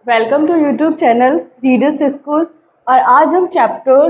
Welcome to YouTube channel readers school. और आज हम chapter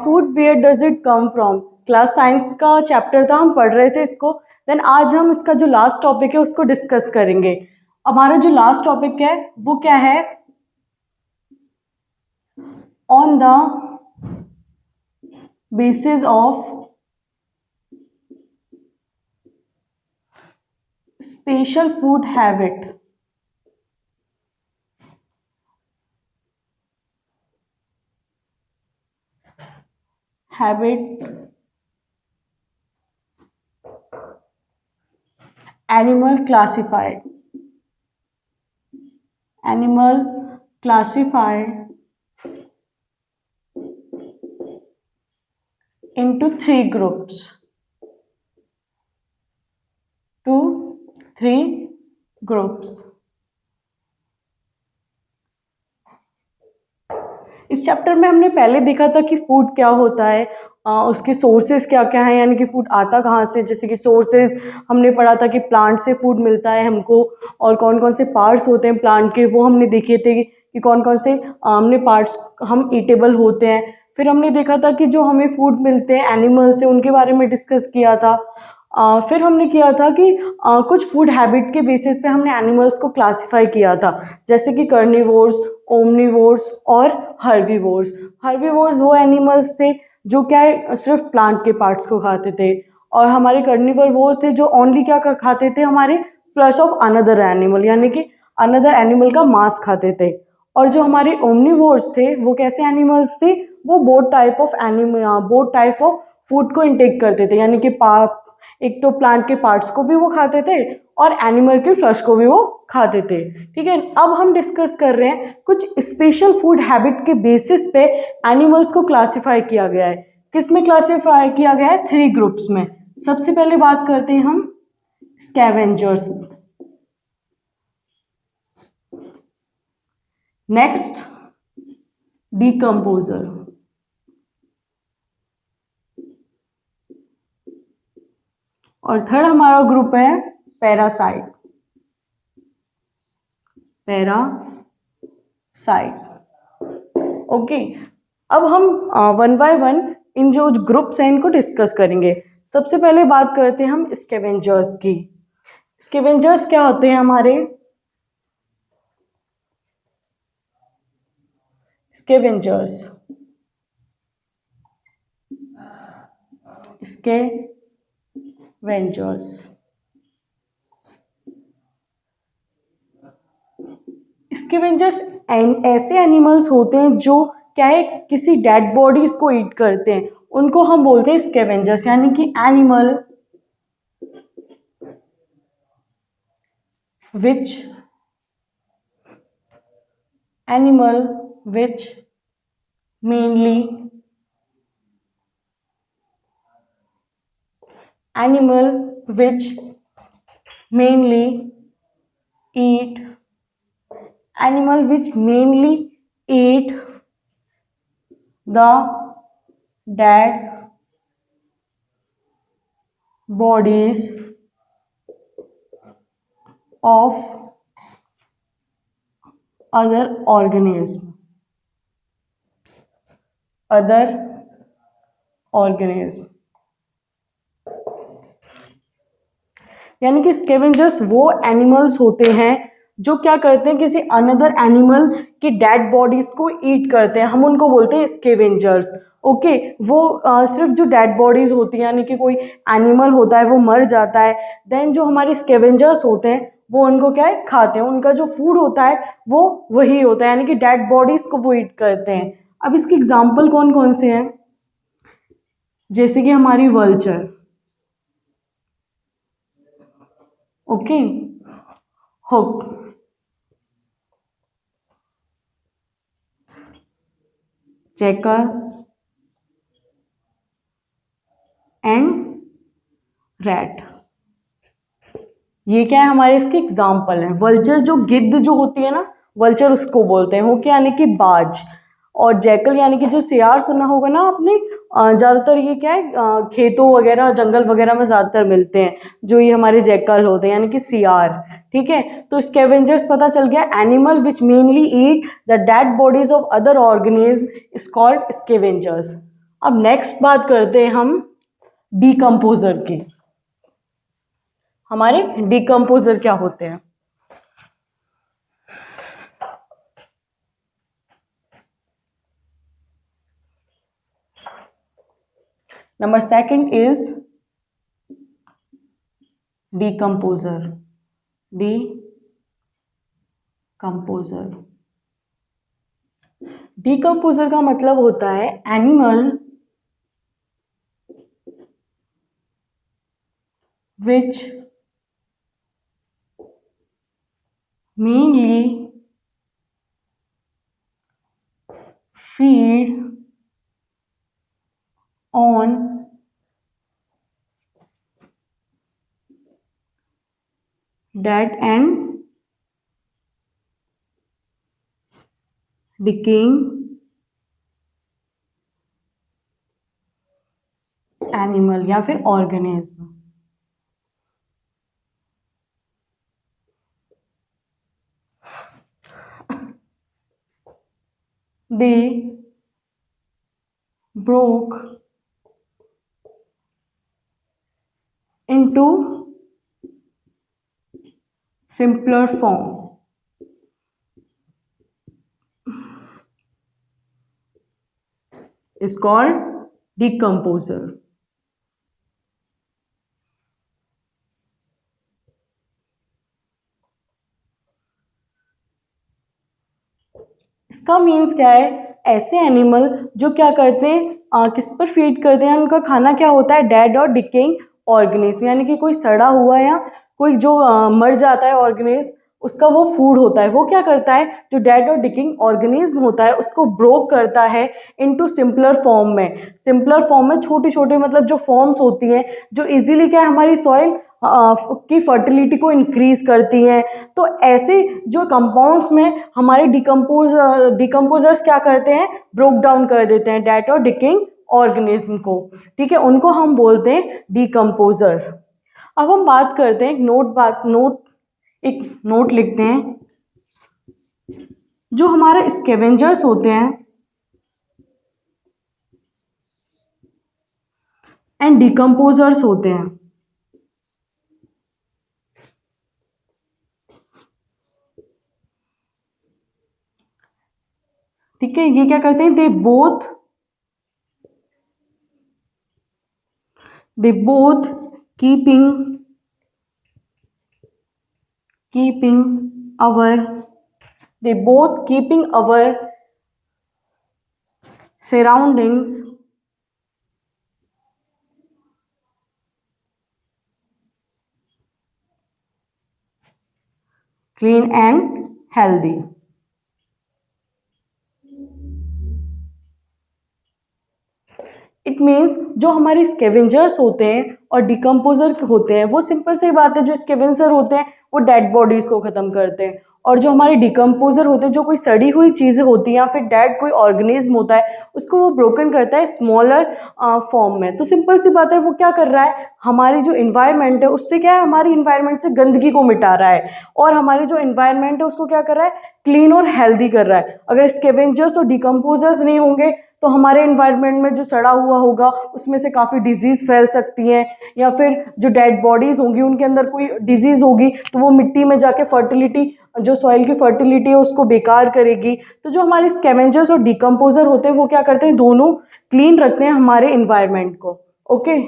food where does it come from class science का chapter था, हम पढ़ रहे थे इसको। देन आज हम इसका जो लास्ट टॉपिक है उसको डिस्कस करेंगे। हमारा जो लास्ट टॉपिक है वो क्या है? On the basis of special food habit. Animal classified into three groups. इस चैप्टर में हमने पहले देखा था कि फूड क्या होता है, उसके सोर्सेज क्या क्या हैं, यानी कि फूड आता कहाँ से। जैसे कि सोर्सेज हमने पढ़ा था कि प्लांट से फूड मिलता है हमको, और कौन कौन से पार्ट्स होते हैं प्लांट के वो हमने देखे थे कि कौन कौन से हमने पार्ट्स हम ईटेबल होते हैं। फिर हमने देखा था कि जो हमें फूड मिलते हैं एनिमल से, उनके बारे में डिस्कस किया था। फिर हमने किया था कि कुछ फूड हैबिट के बेसिस पे हमने एनिमल्स को क्लासिफाई किया था, जैसे कि कर्निवोर्स, ओमनिवोर्स और हर्बीवोर्स। हर्बीवोर्स वो एनिमल्स थे जो क्या है सिर्फ प्लांट के पार्ट्स को खाते थे, और हमारे कर्निवर वो थे जो ओनली क्या खाते थे, हमारे फ्लश ऑफ अनदर एनिमल, यानी कि अनदर एनिमल का मांस खाते थे। और जो हमारे ओमनिवोर्स थे वो कैसे एनिमल्स थे, वो बोथ टाइप ऑफ फूड को इंटेक करते थे, यानी कि एक तो प्लांट के पार्ट्स को भी वो खाते थे और एनिमल के फ्लश को भी वो खाते थे। ठीक है, अब हम डिस्कस कर रहे हैं कुछ स्पेशल फूड हैबिट के बेसिस पे एनिमल्स को क्लासिफाई किया गया है। किस में क्लासिफाई किया गया है? 3 ग्रुप्स में। सबसे पहले बात करते हैं हम स्कैवेंजर्स, नेक्स्ट डिकम्पोजर, और थर्ड हमारा ग्रुप है पैरासाइट। ओके, अब हम वन बाय वन इन जो ग्रुप्स हैं इनको डिस्कस करेंगे। सबसे पहले बात करते हैं हम स्कैवेंजर्स की। स्कैवेंजर्स क्या होते हैं हमारे? स्कैवेंजर्स स्कैवेंजर्स ऐसे एनिमल्स होते हैं जो क्या है किसी डेड बॉडीज को ईट करते हैं, उनको हम बोलते हैं स्कैवेंजर्स। यानी कि animal which mainly eat the dead bodies of other organism यानी कि स्कैवेंजर्स वो एनिमल्स होते हैं जो क्या करते हैं, किसी अनदर एनिमल की डेड बॉडीज को ईट करते हैं, हम उनको बोलते हैं स्कैवेंजर्स। ओके, वो सिर्फ जो डेड बॉडीज होती हैं, यानी कि कोई एनिमल होता है वो मर जाता है, देन जो हमारे स्कैवेंजर्स होते हैं वो उनको क्या है खाते हैं, उनका जो फूड होता है वो वही होता है, यानी कि डेड बॉडीज को वो ईट करते हैं। अब इसके एग्जाम्पल कौन कौन से हैं? जैसे कि हमारी vulture, okay, hook, checker and rat. ये क्या है हमारे इसके एग्जाम्पल हैं। वल्चर जो गिद्ध जो होती है ना, वल्चर उसको बोलते हैं। हुक यानी कि बाज, और जैकल यानी कि जो सियार सुना होगा ना आपने, ज़्यादातर ये क्या है, खेतों वगैरह जंगल वगैरह में ज़्यादातर मिलते हैं जो ये हमारे जैकल होते हैं यानी कि सियार। ठीक है, तो स्कैवेंजर्स पता चल गया, animal which mainly eat the dead bodies of other organism is called scavengers. अब नेक्स्ट बात करते हैं हम डिकम्पोजर की। हमारे डिकम्पोजर क्या होते हैं? Number second is decomposer. Decomposer का मतलब होता है animal which mainly feed on dead and decaying animal या फिर organism. They broke into simpler form is called decomposer. इसका मीन्स क्या है, ऐसे एनिमल जो क्या करते हैं, किस पर फीड करते हैं, उनका खाना क्या होता है, डेड और डिकेइंग ऑर्गेनिज्म, यानी कि कोई सड़ा हुआ या कोई जो मर जाता है ऑर्गेनिज्म, उसका वो फूड होता है। वो क्या करता है, जो डेड और डिकिंग ऑर्गेनिज्म होता है उसको ब्रोक करता है इनटू सिंपलर फॉर्म में। सिंपलर फॉर्म में छोटी छोटी मतलब जो फॉर्म्स होती हैं जो इजीली क्या है हमारी सॉइल की फर्टिलिटी को इंक्रीज करती हैं। तो ऐसे जो कंपाउंड्स में हमारे डिकम्पोजर्स क्या करते हैं, ब्रोक डाउन कर देते हैं डेड और डिकिंग ऑर्गेनिज्म को। ठीक है, उनको हम बोलते हैं डिकम्पोजर। अब हम बात करते हैं एक नोट लिखते हैं, जो हमारे स्कैवेंजर्स होते हैं एंड डिकम्पोजर्स होते हैं, ठीक है, ये क्या करते हैं, they both keeping our surroundings clean and healthy। It means जो हमारे स्कैवेंजर्स होते हैं और डिकम्पोजर होते हैं, वो सिंपल सी बात है, जो स्कैवेंजर होते हैं वो डेड बॉडीज को खत्म करते हैं, और जो हमारे डिकम्पोजर होते हैं जो कोई सड़ी हुई चीज़ें होती हैं या फिर डेड कोई ऑर्गेनिज्म होता है उसको वो ब्रोकन करता है स्मॉलर फॉर्म में। तो सिंपल सी बात है, वो क्या कर रहा है, हमारी जो इन्वायरमेंट है उससे क्या है, हमारी इन्वायरमेंट से गंदगी को मिटा रहा है, और हमारी जो इन्वायरमेंट है उसको क्या कर रहा है, क्लीन और हेल्दी कर रहा है। अगर स्कैवेंजर्स और डिकम्पोजर्स नहीं होंगे तो हमारे इन्वायरमेंट में जो सड़ा हुआ होगा उसमें से काफ़ी डिजीज़ फैल सकती हैं, या फिर जो डेड बॉडीज़ होंगी उनके अंदर कोई डिजीज़ होगी तो वो मिट्टी में जाके फर्टिलिटी, जो सॉइल की फर्टिलिटी है उसको बेकार करेगी। तो जो हमारे स्कैवेंजर्स और डिकम्पोजर होते हैं वो क्या करते हैं, दोनों क्लीन रखते हैं हमारे इन्वायरमेंट को। ओके,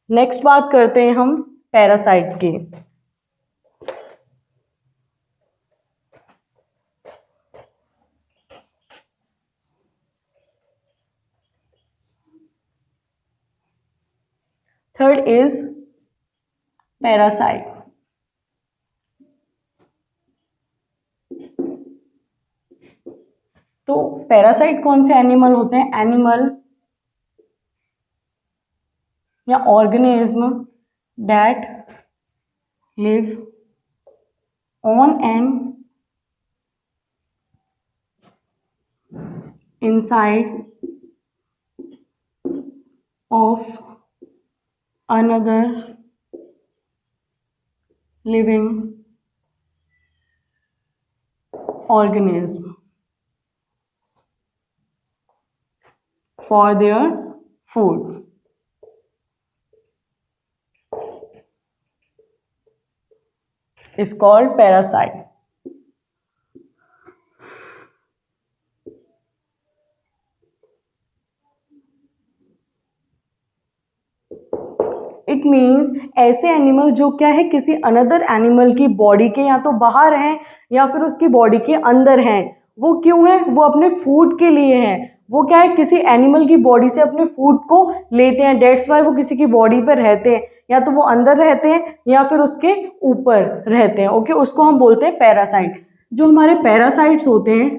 नेक्स्ट बात करते हैं हम पैरासाइट की। Third is parasite. तो पैरासाइट कौन से एनिमल होते हैं, एनिमल या organism that live on an inside of another living organism for their food. Is called parasite. It means ऐसे एनिमल जो क्या है किसी अनदर एनिमल की बॉडी के या तो बाहर हैं या फिर उसकी बॉडी के अंदर हैं। वो क्यों है? वो अपने फूड के लिए हैं। वो क्या है किसी एनिमल की बॉडी से अपने फूड को लेते हैं, डेट्स वाई वो किसी की बॉडी पर रहते हैं, या तो वो अंदर रहते हैं या फिर उसके ऊपर रहते हैं। ओके, उसको हम बोलते हैं पैरासाइट। जो हमारे पैरासाइट्स होते हैं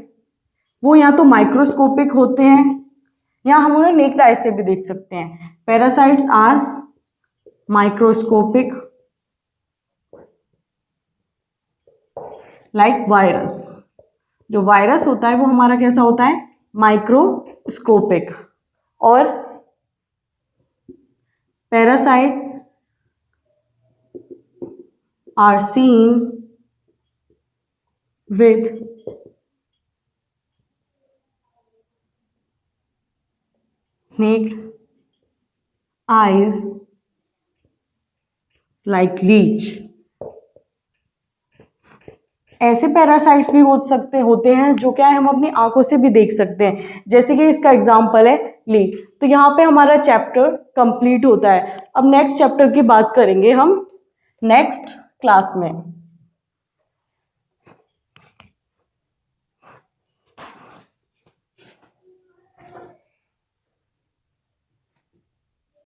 वो या तो माइक्रोस्कोपिक होते हैं या हम उन्हें नेक्ड आई से भी देख सकते हैं। Parasites are microscopic like virus. जो वायरस होता है वो हमारा कैसा होता है? माइक्रोस्कोपिक। और parasite are seen with naked eyes like leech। ऐसे पैरासाइट्स भी होते हैं जो क्या है हम अपनी आंखों से भी देख सकते हैं, जैसे कि इसका एग्जांपल है ली। तो यहाँ पे हमारा चैप्टर कंप्लीट होता है। अब नेक्स्ट चैप्टर की बात करेंगे हम नेक्स्ट क्लास में।